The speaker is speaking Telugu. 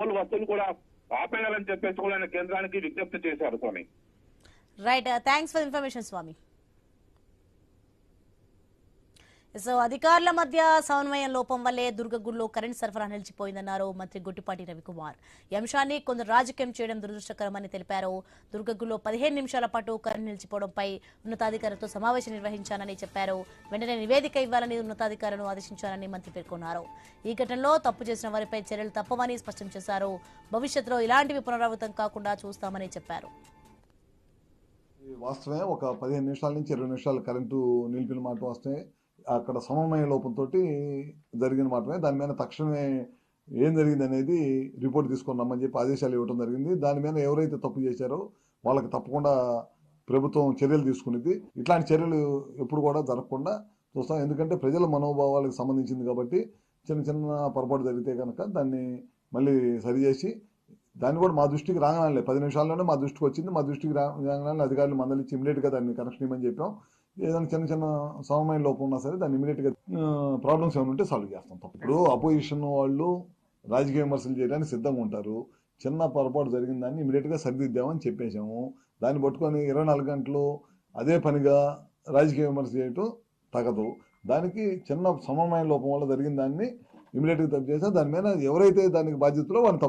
వసూలు కూడా ఆపేయాలని చెప్పేసి కూడా ఆయన కేంద్రానికి విజ్ఞప్తి చేశారు స్వామి. రైట్, థ్యాంక్స్ ఫర్ ఇన్ఫర్మేషన్ స్వామి. సో అధికారుల మధ్య సమన్వయం లోపం వల్లే దుర్గగుడిలో కరెంట్ సరఫరా నిలిచిపోయిందన్నారు మంత్రి గుట్టిపాటి రవికుమార్. ఈ అంశాన్ని కొందరు రాజకీయం చేయడం దురదృష్టకరమని తెలిపారు. దుర్గగుడిలో 15 నిమిషాల పాటు కరెంట్ నిలిచిపోవడంపై ఉన్నతాధికారులతో సమావేశం నిర్వహించానని చెప్పారు. వెంటనే నివేదిక ఇవ్వాలని ఉన్నతాధికారులను ఆదేశించానని మంత్రి పేర్కొన్నారు. ఈ ఘటనలో తప్పు చేసిన వారిపై చర్యలు తప్పవని స్పష్టం చేశారు. భవిష్యత్తులో ఇలాంటివి పునరావృతం కాకుండా చూస్తామని చెప్పారు. వాస్తవమే, ఒక 15 నిమిషాల నుంచి 20 నిమిషాలు కరెంటు నిలిపిన మాట వాస్తవమే. అక్కడ సమన్వయ లోపంతో జరిగిన మాటమే. దాని మీద తక్షణమే ఏం జరిగింది అనేది రిపోర్ట్ తీసుకొని రమ్మని చెప్పి ఆదేశాలు ఇవ్వడం జరిగింది. దాని మీద ఎవరైతే తప్పు చేశారో వాళ్ళకి తప్పకుండా ప్రభుత్వం చర్యలు తీసుకునేది. ఇట్లాంటి చర్యలు ఎప్పుడు కూడా జరగకుండా చూస్తాం. ఎందుకంటే ప్రజల మనోభావాలకు సంబంధించింది కాబట్టి చిన్న చిన్న పొరపాటు జరిగితే కనుక దాన్ని మళ్ళీ సరిచేసి దాన్ని కూడా మా దృష్టికి రాగానే 10 నిమిషాల్లోనే మా దృష్టికి వచ్చింది. మా దృష్టికి రాగానే అధికారులు మందలిచ్చి ఇమీడియట్గా దాన్ని కనెక్షన్ ఇవ్వమని చెప్పాం. ఏదైనా చిన్న చిన్న సమన్వయ లోపం ఉన్నా సరే దాన్ని ఇమీడియట్గా ప్రాబ్లమ్స్ ఏమైనా ఉంటే సాల్వ్ చేస్తాం. ఇప్పుడు అపోజిషన్ వాళ్ళు రాజకీయ విమర్శలు చేయడానికి సిద్ధంగా ఉంటారు. చిన్న పొరపాటు జరిగిన దాన్ని ఇమీడియట్గా సరిదిద్దామని చెప్పేశాము. దాన్ని పట్టుకొని 24 గంటలు అదే పనిగా రాజకీయ విమర్శ చేయటం తగదు. దానికి చిన్న సమన్వయ లోపం వల్ల జరిగిన దాన్ని ఇమీడియట్గా తప్పు చేస్తే దాని మీద ఎవరైతే దానికి బాధ్యతలో వాళ్ళు తప్పు